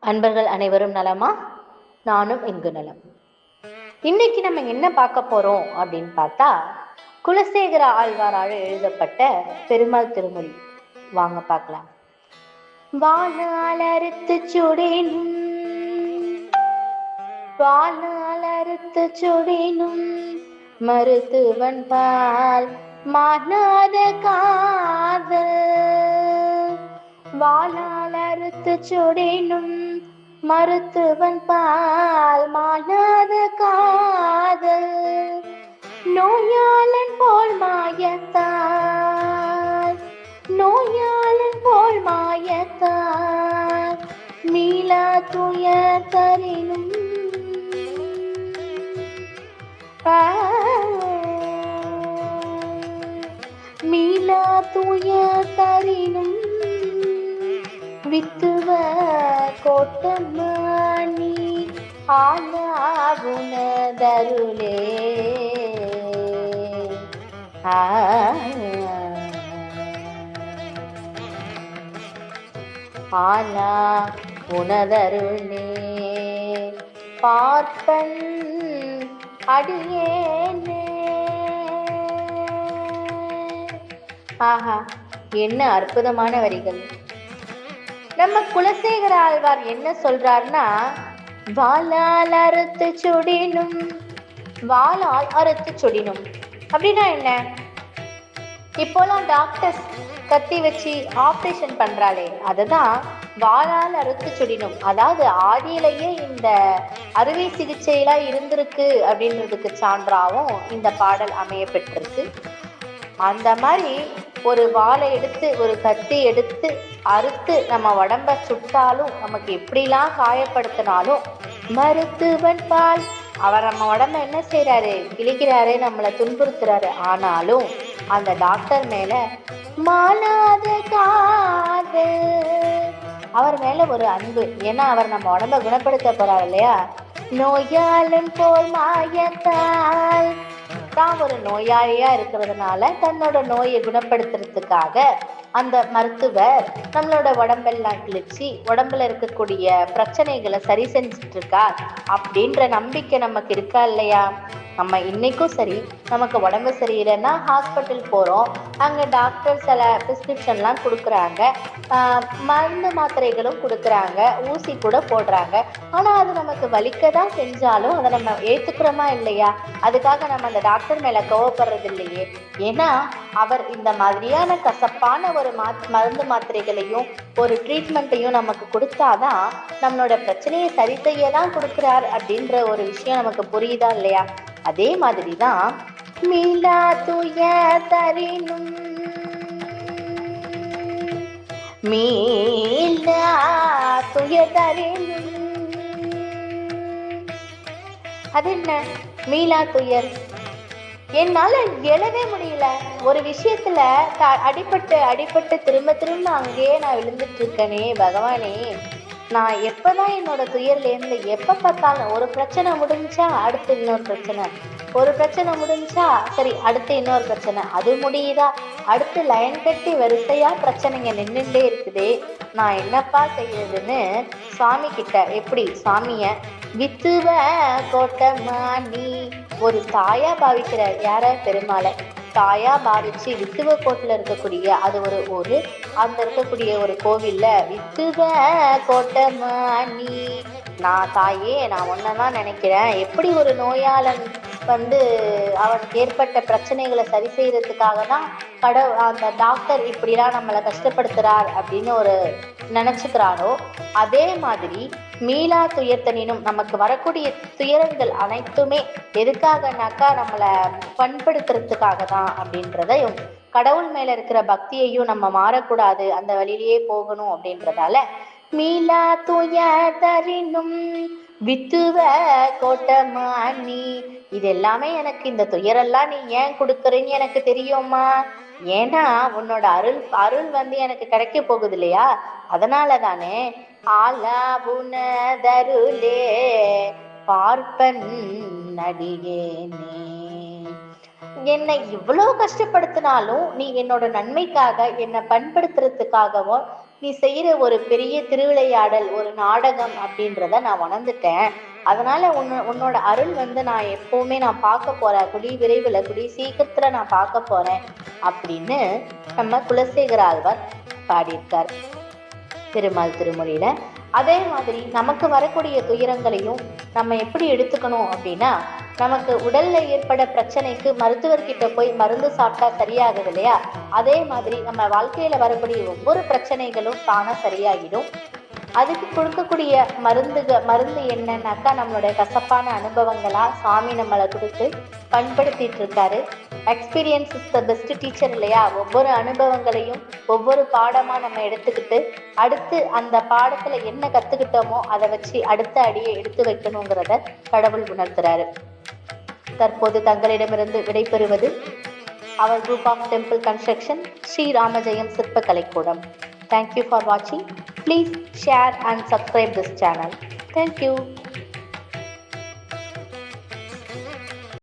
அன்பர்கள் அனைவரும் நலமா? நானும் இங்கு நலம். இன்னைக்கு நம்ம என்ன பார்க்க போறோம் அப்படின்னு பார்த்தா, குலசேகர ஆழ்வாரால் எழுதப்பட்ட பெருமாள் திருமொழி. வாங்க பார்க்கலாம். வானால் அறுத்து சுடினும் வானால் அறுத்து சுடினும் மருத்துவன் பால் மானாத காதல். வாளால் அறுத்து சுடினும் மருத்துவன் பால் மானாத காதல். நோயாளன் போல் மாயத்தால் மீளா துயர் தரினும் மீளா துயர் தரினும் வித்துவ கோட்டமானி ஆலாவுனதருளே. ஆலா உனதருளே பார்ப்பன் அடியேனே. ஆஹா, என்ன அற்புதமான வரிகள்! நம்ம குலசேகர ஆழ்வார் என்ன சொல்றாருன்னா, வாளால் அறுத்து சுடினும் அப்படின்னா என்ன? இப்போலாம் டாக்டர்ஸ் கத்தி வச்சு ஆப்ரேஷன் பண்றாளே, அதுதான் வாளால் அறுத்து சுடினும். அதாவது ஆதியிலேயே இந்த அறுவை சிகிச்சையெல்லாம் இருந்திருக்கு அப்படின்றதுக்கு சான்றாவும் இந்த பாடல் அமைய பெற்றிருக்கு. அந்த மாதிரி ஒரு வாளை எடுத்து ஒரு கத்தி எடுத்து அறுத்து நம்ம உடம்ப சுட்டாலும், நமக்கு எப்படிலாம் காயப்படுத்தினாலும், மருத்துவன் பால் அவர் நம்ம உடம்ப என்ன செய்யறாரு? கிழிக்கிறாரு, நம்மளை துன்புறுத்துறாரு. ஆனாலும் அந்த டாக்டர் மேல மானாத காதல், அவர் மேல ஒரு அன்பு. ஏன்னா அவர் நம்ம உடம்ப குணப்படுத்த போறாரு இல்லையா? நோயாளன் போல் மாயத்தால் தான் ஒரு நோயாளியா இருக்கிறதுனால தன்னோட நோயை குணப்படுத்துறதுக்காக அந்த மருத்துவர் நம்மளோட உடம்பெல்லாம் கிழிச்சு உடம்புல இருக்கக்கூடிய பிரச்சனைகளை சரி செஞ்சுட்டு இருக்கார் அப்படின்ற நம்பிக்கை நமக்கு இருக்கா இல்லையா? நம்ம இன்னைக்கும் சரி, நமக்கு உடம்பு சரியில்லைன்னா ஹாஸ்பிட்டல் போறோம், அங்க டாக்டர் சில பிரிஸ்கிரிப்ஷன்லாம் கொடுக்குறாங்க, மருந்து மாத்திரைகளும் கொடுக்குறாங்க, ஊசி கூட போடுறாங்க. ஆனா அது நமக்கு வலிக்க தான் செஞ்சாலும் அதை நம்ம ஏத்துக்கிறோமா இல்லையா? அதுக்காக நம்ம அந்த டாக்டர் மேல கோவப்படுறது இல்லையே. ஏன்னா அவர் இந்த மாதிரியான கசப்பான ஒரு மருந்து மாத்திரைகளையும் ஒரு ட்ரீட்மெண்ட்டையும் நமக்கு கொடுத்தாதான் நம்மளோட பிரச்சனையை சரி செய்ய தான் கொடுக்குறார் அப்படின்ற ஒரு விஷயம் நமக்கு புரியுதா இல்லையா? அதே மாதிரிதான் மீளா துயர் தரினும் அது என்ன மீளா துயர்? என்னால எழவே முடியல. ஒரு விஷயத்துல அடிபட்டு திரும்ப அங்கேயே நான் விழுந்துட்டு இருக்கேனே பகவானே. நான் எப்பதான் என்னோட துயர்லேருந்து எப்ப பார்த்தாலும் ஒரு பிரச்சனை முடிஞ்சா அடுத்து இன்னொரு பிரச்சனை, ஒரு பிரச்சனை முடிஞ்சா சரி அடுத்து இன்னொரு பிரச்சனை, அது முடியுதா அடுத்து லைன் கட்டி வரிசையா பிரச்சனைங்க நின்றுட்டே இருக்குதே, நான் என்னப்பா செய்யறதுன்னு சுவாமி கிட்ட எப்படி சுவாமிய வித்துவ கோட்டமானி ஒரு தாயா பாவிக்கிறார். யார? பெருமாளை தாயா பாவிச்சு வித்துவ கோட்டில் இருக்கக்கூடிய அது ஒரு ஊரு, அந்த இருக்கக்கூடிய ஒரு கோவில்ல வித்துவ கோட்டமானி, நான் தாயே நான் ஒன்னதான் நினைக்கிறேன், எப்படி ஒரு நோயாளன் அவனுக்கு ஏற்பட்ட பிரச்சனைகளை சரி செய்யறதுக்காக தான் அந்த டாக்டர் இப்படிலாம் நம்மளை கஷ்டப்படுத்துறார் அப்படின்னு ஒரு நினைச்சுக்கிறானோ, அதே மாதிரி மீளா துயர்த்தனினும் நமக்கு வரக்கூடிய துயரங்கள் அனைத்துமே எதுக்காகனாக்கா நம்மளை பண்படுத்துறதுக்காக தான் அப்படின்றதையும், கடவுள் மேல இருக்கிற பக்தியையும் நம்ம மாறக்கூடாது, அந்த வழியிலேயே போகணும் அப்படின்றதால மீளா துயர்தரினும் வித்துவ கோட்டமானி. இது எல்லாமே எனக்கு, இந்த துயரெல்லாம் நீ ஏன் கொடுக்குறேன்னு எனக்கு தெரியுமா? ஏன்னா உன்னோட அருள் எனக்கு கிடைக்க போகுது இல்லையா? அதனால தானே ஆலாவுனதருளே பார்ப்பன் அடியேனே. என்னை இவ்வளோ கஷ்டப்படுத்தினாலும் நீ என்னோட நன்மைக்காக, என்னை பண்படுத்துறதுக்காகவும் நீ செய்யற ஒரு பெரிய திருவிளையாடல், ஒரு நாடகம் அப்படின்றத நான் உணர்ந்துட்டேன். அதனால உன்னோட அருள் நான் எப்பவுமே நான் பார்க்க போறேன், குடி விரைவில் குடி சீக்கிரத்துல நான் பார்க்க போறேன் அப்படின்னு நம்ம குலசேகர ஆழ்வார் பாடியிருக்கார் பெருமாள் திருமொழியில. அதே மாதிரி நமக்கு வரக்கூடிய துயரங்களையும் நம்ம எப்படி எடுத்துக்கணும் அப்படின்னா, நமக்கு உடல்ல ஏற்பட பிரச்சனைக்கு மருத்துவர்கிட்ட போய் மருந்து சாப்பிட்டா சரியாகுது இல்லையா, அதே மாதிரி நம்ம வாழ்க்கையில வரக்கூடிய ஒவ்வொரு பிரச்சனைகளும் தானா சரியாகிடும். அதுக்கு கொடுக்கக்கூடிய மருந்து என்னன்னாக்கா, நம்மளுடைய கசப்பான அனுபவங்களா சாமி நம்மளை கொடுத்து பண்படுத்திட்டு இருக்காரு. Experience is the best teacher இல்லையா. ஒவ்வொரு அனுபவங்களையும் ஒவ்வொரு பாடமா நம்ம எடுத்துக்கிட்டு அடுத்து அந்த பாடத்துல என்ன கத்துக்கிட்டோமோ அதை வச்சு அடுத்த அடியை எடுத்து வைக்கணுங்கிறத கடவுள் உணர்த்துறாரு. தற்போது தங்களிடமிருந்து விடைபெறுவது அவர் group of temple construction, Shri Ramajayam சிற்பக்கலைக்கூடம். Thank you for watching. Please share and subscribe this channel. Thank you.